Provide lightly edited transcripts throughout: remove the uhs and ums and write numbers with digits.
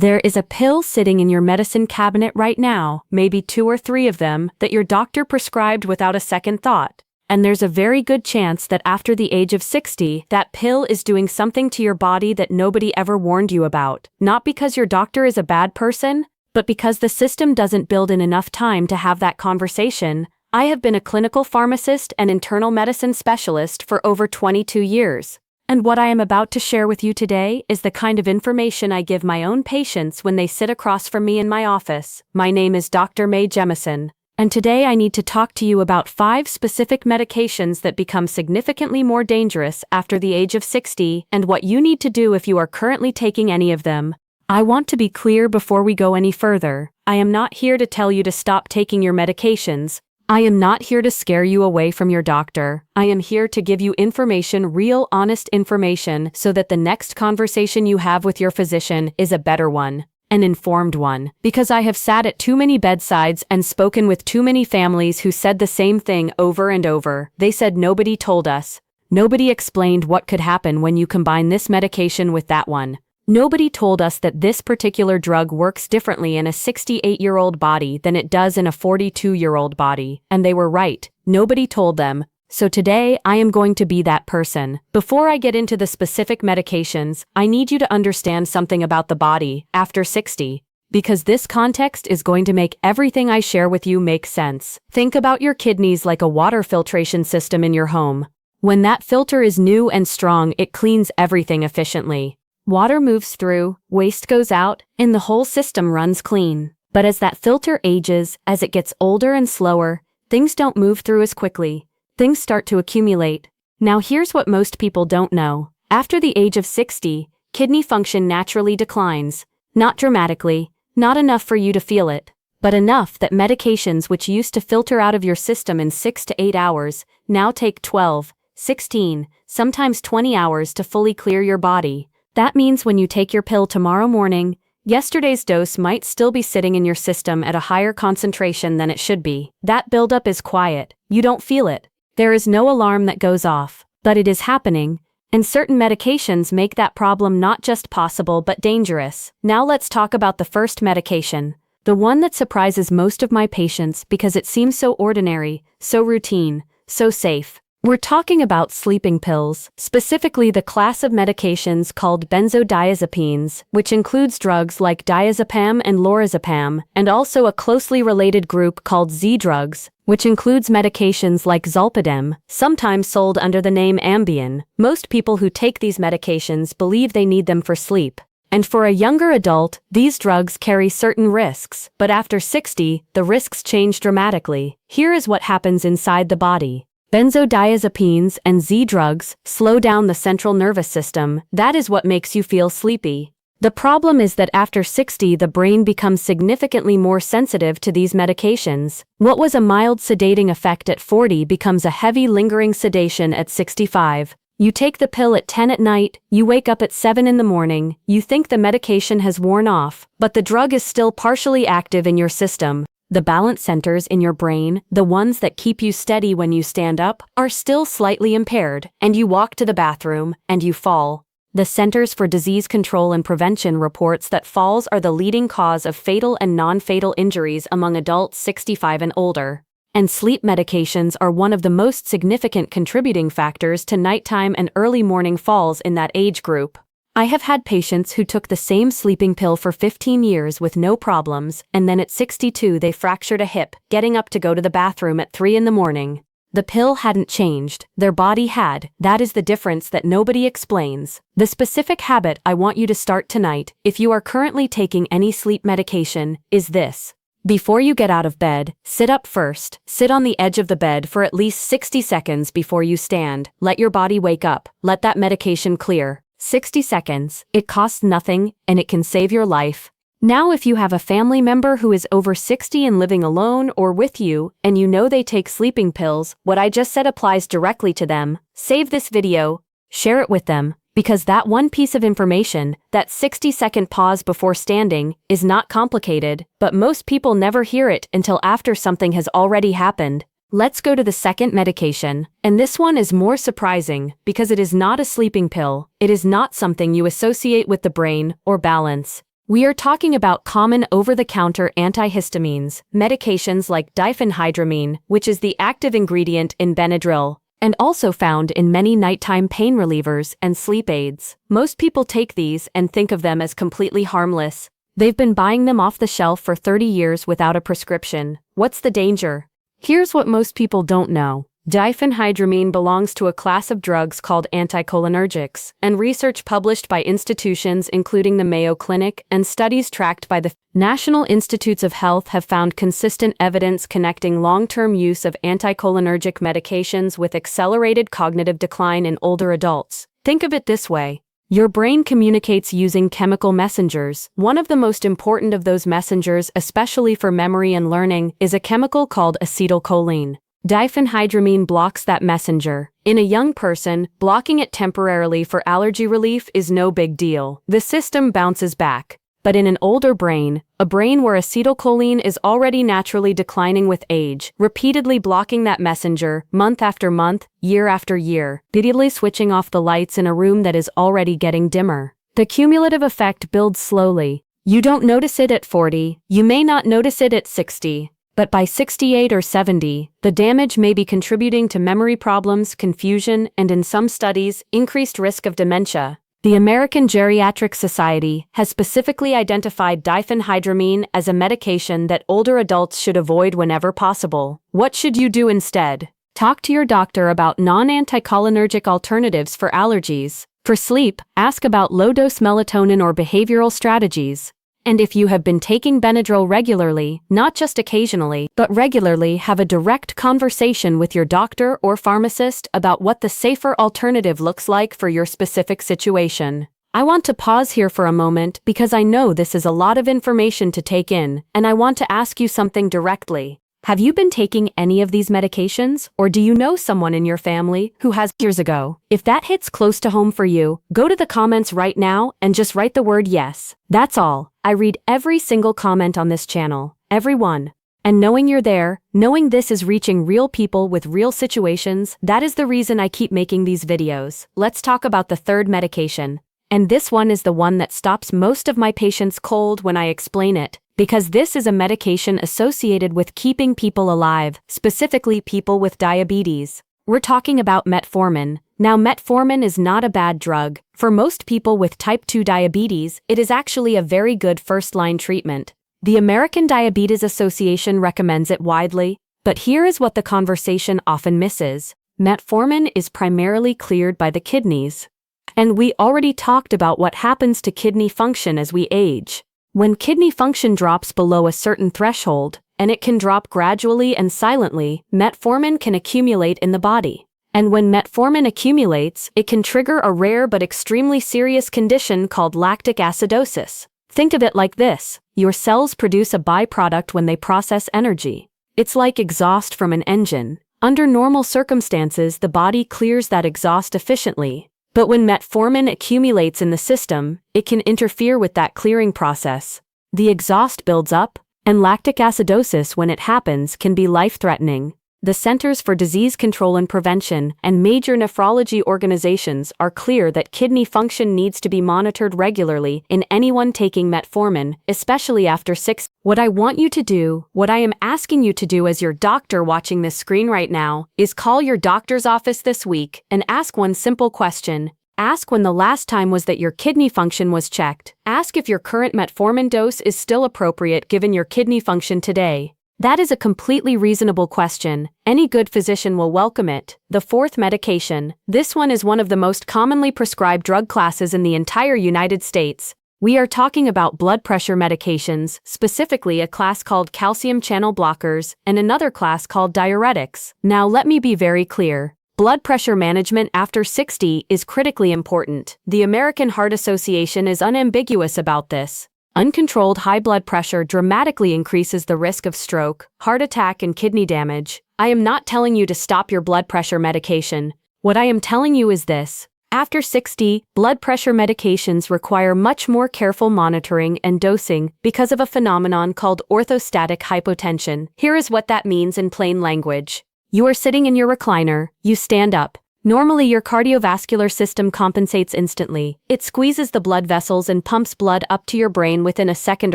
There is a pill sitting in your medicine cabinet right now, maybe 2 or 3 of them, that your doctor prescribed without a second thought. And there's a very good chance that after the age of 60, that pill is doing something to your body that nobody ever warned you about. Not because your doctor is a bad person, but because the system doesn't build in enough time to have that conversation. I have been a clinical pharmacist and internal medicine specialist for over 22 years. And what I am about to share with you today is the kind of information I give my own patients when they sit across from me in my office. My name is Dr. Mae Jemison, and today I need to talk to you about 5 specific medications that become significantly more dangerous after the age of 60 and what you need to do if you are currently taking any of them. I want to be clear before we go any further. I am not here to tell you to stop taking your medications. I am not here to scare you away from your doctor. I am here to give you information, real, honest information, so that the next conversation you have with your physician is a better one, an informed one. Because I have sat at too many bedsides and spoken with too many families who said the same thing over and over. They said nobody told us. Nobody explained what could happen when you combine this medication with that one. Nobody told us that this particular drug works differently in a 68-year-old body than it does in a 42-year-old body, and they were right. Nobody told them. So today, I am going to be that person. Before I get into the specific medications, I need you to understand something about the body after 60. Because this context is going to make everything I share with you make sense. Think about your kidneys like a water filtration system in your home. When that filter is new and strong, it cleans everything efficiently. Water moves through, waste goes out, and the whole system runs clean. But as that filter ages, as it gets older and slower, things don't move through as quickly. Things start to accumulate. Now here's what most people don't know. After the age of 60, kidney function naturally declines. Not dramatically, not enough for you to feel it, but enough that medications which used to filter out of your system in 6 to 8 hours, now take 12, 16, sometimes 20 hours to fully clear your body. That means when you take your pill tomorrow morning, yesterday's dose might still be sitting in your system at a higher concentration than it should be. That buildup is quiet. You don't feel it. There is no alarm that goes off, but it is happening, and certain medications make that problem not just possible but dangerous. Now let's talk about the first medication, the one that surprises most of my patients because it seems so ordinary, so routine, so safe. We're talking about sleeping pills, specifically the class of medications called benzodiazepines, which includes drugs like diazepam and lorazepam, and also a closely related group called Z-drugs, which includes medications like zolpidem, sometimes sold under the name Ambien. Most people who take these medications believe they need them for sleep. And for a younger adult, these drugs carry certain risks, but after 60, the risks change dramatically. Here is what happens inside the body. Benzodiazepines and Z-drugs slow down the central nervous system. That is what makes you feel sleepy. The problem is that after 60, the brain becomes significantly more sensitive to these medications. What was a mild sedating effect at 40 becomes a heavy lingering sedation at 65. You take the pill at 10 at night, you wake up at 7 in the morning, you think the medication has worn off, but the drug is still partially active in your system. The balance centers in your brain, the ones that keep you steady when you stand up, are still slightly impaired, and you walk to the bathroom, and you fall. The Centers for Disease Control and Prevention reports that falls are the leading cause of fatal and non-fatal injuries among adults 65 and older. And sleep medications are one of the most significant contributing factors to nighttime and early morning falls in that age group. I have had patients who took the same sleeping pill for 15 years with no problems, and then at 62 they fractured a hip, getting up to go to the bathroom at 3 in the morning. The pill hadn't changed, their body had. That is the difference that nobody explains. The specific habit I want you to start tonight, if you are currently taking any sleep medication, is this. Before you get out of bed, sit up first. Sit on the edge of the bed for at least 60 seconds before you stand. Let your body wake up. Let that medication clear. 60 seconds. It costs nothing, and it can save your life. Now if you have a family member who is over 60 and living alone or with you, and you know they take sleeping pills, what I just said applies directly to them. Save this video, share it with them, because that one piece of information, that 60-second pause before standing, is not complicated, but most people never hear it until after something has already happened. Let's go to the second medication, and this one is more surprising because it is not a sleeping pill. It is not something you associate with the brain or balance. We are talking about common over-the-counter antihistamines, medications like diphenhydramine, which is the active ingredient in Benadryl, and also found in many nighttime pain relievers and sleep aids. Most people take these and think of them as completely harmless. They've been buying them off the shelf for 30 years without a prescription. What's the danger? Here's what most people don't know. Diphenhydramine belongs to a class of drugs called anticholinergics, and research published by institutions including the Mayo Clinic and studies tracked by the National Institutes of Health have found consistent evidence connecting long-term use of anticholinergic medications with accelerated cognitive decline in older adults. Think of it this way. Your brain communicates using chemical messengers. One of the most important of those messengers, especially for memory and learning, is a chemical called acetylcholine. Diphenhydramine blocks that messenger. In a young person, blocking it temporarily for allergy relief is no big deal. The system bounces back. But in an older brain, a brain where acetylcholine is already naturally declining with age, repeatedly blocking that messenger, month after month, year after year, repeatedly switching off the lights in a room that is already getting dimmer. The cumulative effect builds slowly. You don't notice it at 40, you may not notice it at 60. But by 68 or 70, the damage may be contributing to memory problems, confusion, and in some studies, increased risk of dementia. The American Geriatric Society has specifically identified diphenhydramine as a medication that older adults should avoid whenever possible. What should you do instead? Talk to your doctor about non-anticholinergic alternatives for allergies. For sleep, ask about low-dose melatonin or behavioral strategies. And if you have been taking Benadryl regularly, not just occasionally, but regularly, have a direct conversation with your doctor or pharmacist about what the safer alternative looks like for your specific situation. I want to pause here for a moment because I know this is a lot of information to take in, and I want to ask you something directly. Have you been taking any of these medications, or do you know someone in your family who has years ago? If that hits close to home for you, go to the comments right now and just write the word yes. That's all. I read every single comment on this channel, every one. And knowing you're there, knowing this is reaching real people with real situations, that is the reason I keep making these videos. Let's talk about the third medication. And this one is the one that stops most of my patients cold when I explain it. Because this is a medication associated with keeping people alive, specifically people with diabetes. We're talking about metformin. Now, metformin is not a bad drug. For most people with type 2 diabetes, it is actually a very good first-line treatment. The American Diabetes Association recommends it widely, but here is what the conversation often misses. Metformin is primarily cleared by the kidneys. And we already talked about what happens to kidney function as we age. When kidney function drops below a certain threshold, and it can drop gradually and silently, metformin can accumulate in the body. And when metformin accumulates, it can trigger a rare but extremely serious condition called lactic acidosis. Think of it like this: your cells produce a byproduct when they process energy. It's like exhaust from an engine. Under normal circumstances, the body clears that exhaust efficiently. But when metformin accumulates in the system, it can interfere with that clearing process. The exhaust builds up, and lactic acidosis, when it happens, can be life-threatening. The Centers for Disease Control and Prevention and major nephrology organizations are clear that kidney function needs to be monitored regularly in anyone taking metformin, especially after 6. What I want you to do, what I am asking you to do as your doctor watching this screen right now, is call your doctor's office this week and ask one simple question. Ask when the last time was that your kidney function was checked. Ask if your current metformin dose is still appropriate given your kidney function today. That is a completely reasonable question. Any good physician will welcome it. The fourth medication. This one is one of the most commonly prescribed drug classes in the entire United States. We are talking about blood pressure medications, specifically a class called calcium channel blockers and another class called diuretics. Now let me be very clear. Blood pressure management after 60 is critically important. The American Heart Association is unambiguous about this. Uncontrolled high blood pressure dramatically increases the risk of stroke, heart attack, and kidney damage. I am not telling you to stop your blood pressure medication. What I am telling you is this. After 60, blood pressure medications require much more careful monitoring and dosing because of a phenomenon called orthostatic hypotension. Here is what that means in plain language. You are sitting in your recliner, you stand up, Normally, your cardiovascular system compensates instantly. It squeezes the blood vessels and pumps blood up to your brain within a second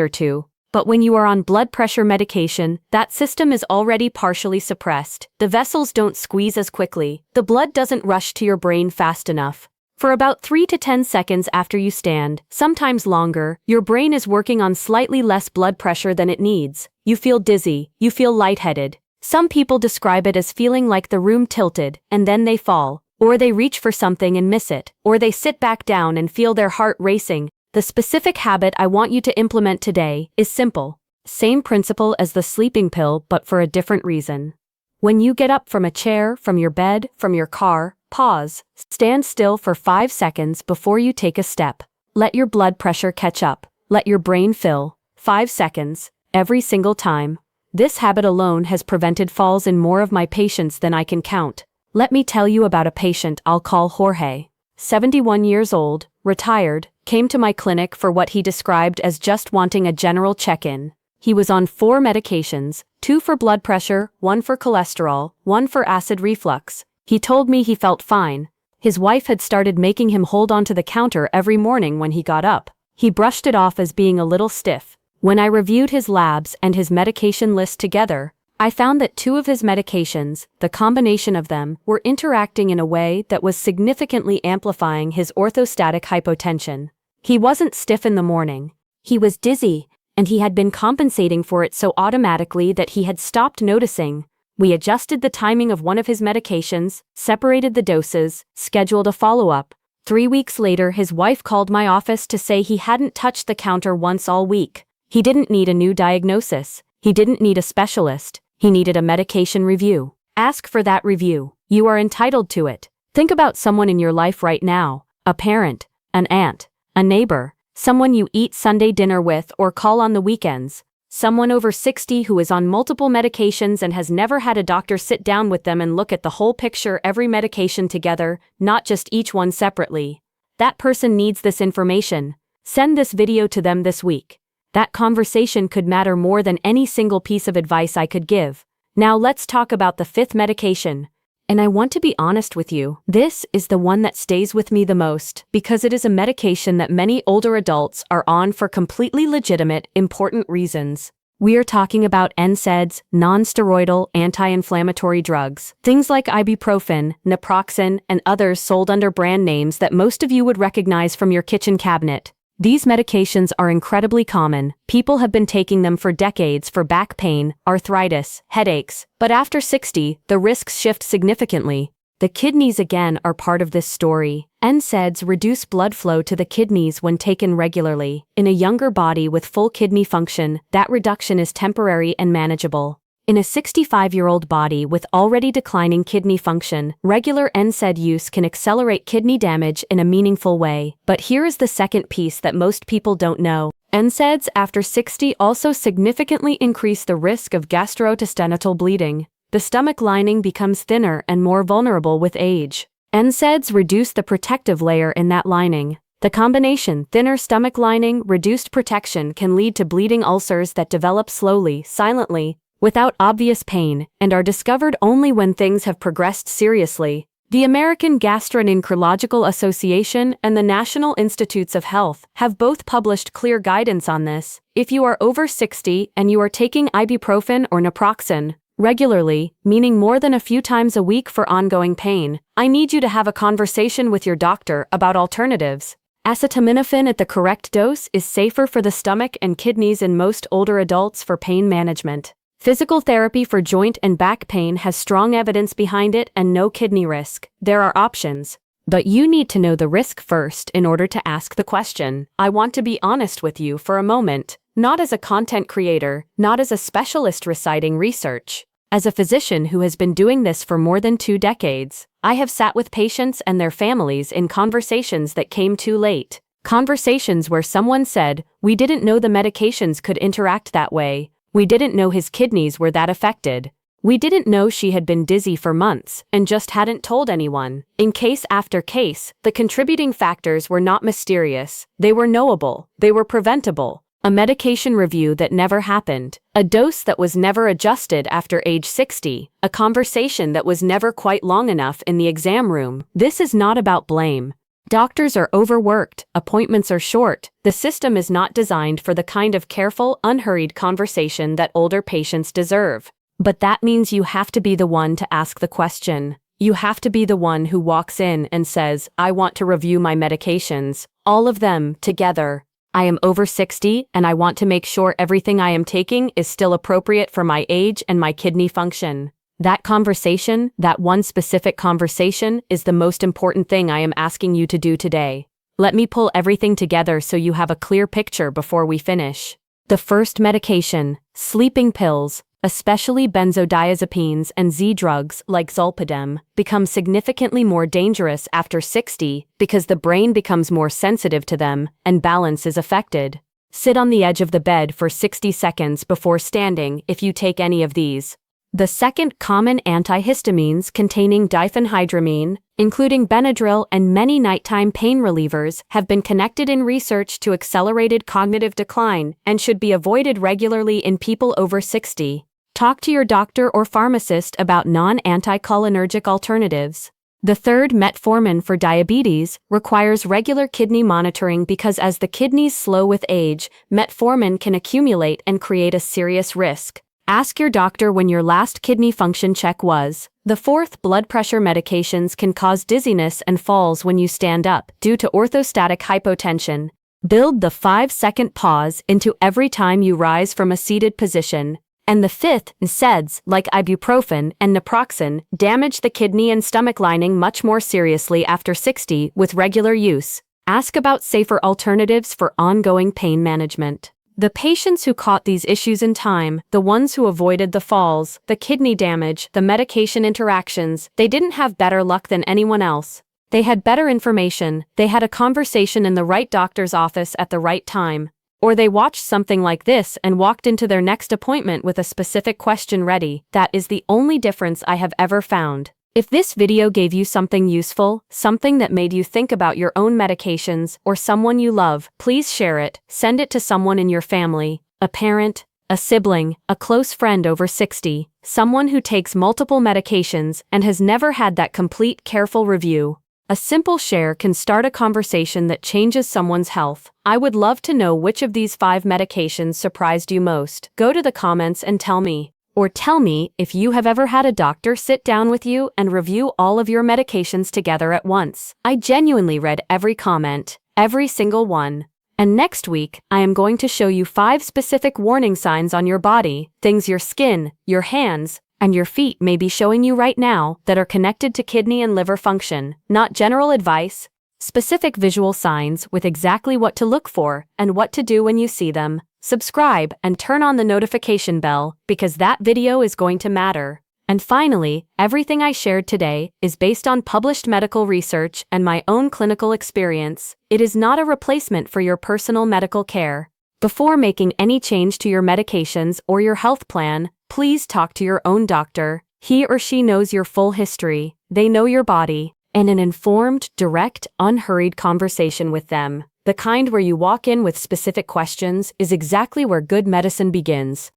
or two. But when you are on blood pressure medication, that system is already partially suppressed. The vessels don't squeeze as quickly. The blood doesn't rush to your brain fast enough. For about 3 to 10 seconds after you stand, sometimes longer, your brain is working on slightly less blood pressure than it needs. You feel dizzy, you feel lightheaded. Some people describe it as feeling like the room tilted, and then they fall, or they reach for something and miss it, or they sit back down and feel their heart racing. The specific habit I want you to implement today is simple. Same principle as the sleeping pill, but for a different reason. When you get up from a chair, from your bed, from your car, pause, stand still for 5 seconds before you take a step. Let your blood pressure catch up. Let your brain fill. 5 seconds, every single time. This habit alone has prevented falls in more of my patients than I can count. Let me tell you about a patient I'll call Jorge. 71 years old, retired, came to my clinic for what he described as just wanting a general check-in. He was on 4 medications, 2 for blood pressure, 1 for cholesterol, 1 for acid reflux. He told me he felt fine. His wife had started making him hold onto the counter every morning when he got up. He brushed it off as being a little stiff. When I reviewed his labs and his medication list together, I found that 2 of his medications, the combination of them, were interacting in a way that was significantly amplifying his orthostatic hypotension. He wasn't stiff in the morning. He was dizzy, and he had been compensating for it so automatically that he had stopped noticing. We adjusted the timing of one of his medications, separated the doses, scheduled a follow-up. 3 weeks later, his wife called my office to say he hadn't touched the counter once all week. He didn't need a new diagnosis. He didn't need a specialist. He needed a medication review. Ask for that review. You are entitled to it. Think about someone in your life right now, a parent, an aunt, a neighbor, someone you eat Sunday dinner with or call on the weekends, someone over 60 who is on multiple medications and has never had a doctor sit down with them and look at the whole picture, every medication together, not just each one separately. That person needs this information. Send this video to them this week. That conversation could matter more than any single piece of advice I could give. Now let's talk about the 5th medication. And I want to be honest with you, this is the one that stays with me the most, because it is a medication that many older adults are on for completely legitimate, important reasons. We are talking about NSAIDs, non-steroidal anti-inflammatory drugs. Things like ibuprofen, naproxen, and others sold under brand names that most of you would recognize from your kitchen cabinet. These medications are incredibly common. People have been taking them for decades for back pain, arthritis, headaches, but after 60, the risks shift significantly. The kidneys again are part of this story. NSAIDs reduce blood flow to the kidneys when taken regularly. In a younger body with full kidney function, that reduction is temporary and manageable. In a 65-year-old body with already declining kidney function, regular NSAID use can accelerate kidney damage in a meaningful way. But here is the second piece that most people don't know. NSAIDs after 60 also significantly increase the risk of gastrointestinal bleeding. The stomach lining becomes thinner and more vulnerable with age. NSAIDs reduce the protective layer in that lining. The combination, thinner stomach lining, reduced protection, can lead to bleeding ulcers that develop slowly, silently, without obvious pain, and are discovered only when things have progressed seriously. The American Gastroenterological Association and the National Institutes of Health have both published clear guidance on this. If you are over 60 and you are taking ibuprofen or naproxen regularly, meaning more than a few times a week for ongoing pain, I need you to have a conversation with your doctor about alternatives. Acetaminophen at the correct dose is safer for the stomach and kidneys in most older adults for pain management. Physical therapy for joint and back pain has strong evidence behind it and no kidney risk. There are options. But you need to know the risk first in order to ask the question. I want to be honest with you for a moment, not as a content creator, not as a specialist reciting research. As a physician who has been doing this for more than 2 decades, I have sat with patients and their families in conversations that came too late. Conversations where someone said, "We didn't know the medications could interact that way. We didn't know his kidneys were that affected. We didn't know she had been dizzy for months and just hadn't told anyone." In case after case, the contributing factors were not mysterious. They were knowable. They were preventable. A medication review that never happened, a dose that was never adjusted after age 60, a conversation that was never quite long enough in the exam room. This is not about blame. Doctors are overworked, appointments are short, the system is not designed for the kind of careful, unhurried conversation that older patients deserve. But that means you have to be the one to ask the question. You have to be the one who walks in and says, I want to review my medications, all of them, together. I am over 60 and I want to make sure everything I am taking is still appropriate for my age and my kidney function. That conversation, that one specific conversation, is the most important thing I am asking you to do today. Let me pull everything together so you have a clear picture before we finish. The first medication, sleeping pills, especially benzodiazepines and Z-drugs like zolpidem, become significantly more dangerous after 60 because the brain becomes more sensitive to them and balance is affected. Sit on the edge of the bed for 60 seconds before standing if you take any of these. The second common antihistamines containing diphenhydramine, including Benadryl and many nighttime pain relievers, have been connected in research to accelerated cognitive decline and should be avoided regularly in people over 60. Talk to your doctor or pharmacist about non-anticholinergic alternatives. The third, metformin for diabetes, requires regular kidney monitoring because as the kidneys slow with age, metformin can accumulate and create a serious risk. Ask your doctor when your last kidney function check was. The fourth, blood pressure medications can cause dizziness and falls when you stand up due to orthostatic hypotension. Build the 5-second pause into every time you rise from a seated position. And the fifth, NSAIDs, like ibuprofen and naproxen, damage the kidney and stomach lining much more seriously after 60 with regular use. Ask about safer alternatives for ongoing pain management. The patients who caught these issues in time, the ones who avoided the falls, the kidney damage, the medication interactions, they didn't have better luck than anyone else. They had better information, they had a conversation in the right doctor's office at the right time. Or they watched something like this and walked into their next appointment with a specific question ready. That is the only difference I have ever found. If this video gave you something useful, something that made you think about your own medications or someone you love, please share it. Send it to someone in your family, a parent, a sibling, a close friend over 60, someone who takes multiple medications and has never had that complete, careful review. A simple share can start a conversation that changes someone's health. I would love to know which of these 5 medications surprised you most. Go to the comments and tell me. Or tell me if you have ever had a doctor sit down with you and review all of your medications together at once. I genuinely read every comment, every single one. And next week, I am going to show you 5 specific warning signs on your body, things your skin, your hands, and your feet may be showing you right now that are connected to kidney and liver function, not general advice, specific visual signs with exactly what to look for and what to do when you see them. Subscribe and turn on the notification bell because that video is going to matter. And finally, everything I shared today is based on published medical research and my own clinical experience. It is not a replacement for your personal medical care. Before making any change to your medications or your health plan, please talk to your own doctor. He or she knows your full history, they know your body, and an informed, direct, unhurried conversation with them, the kind where you walk in with specific questions, is exactly where good medicine begins.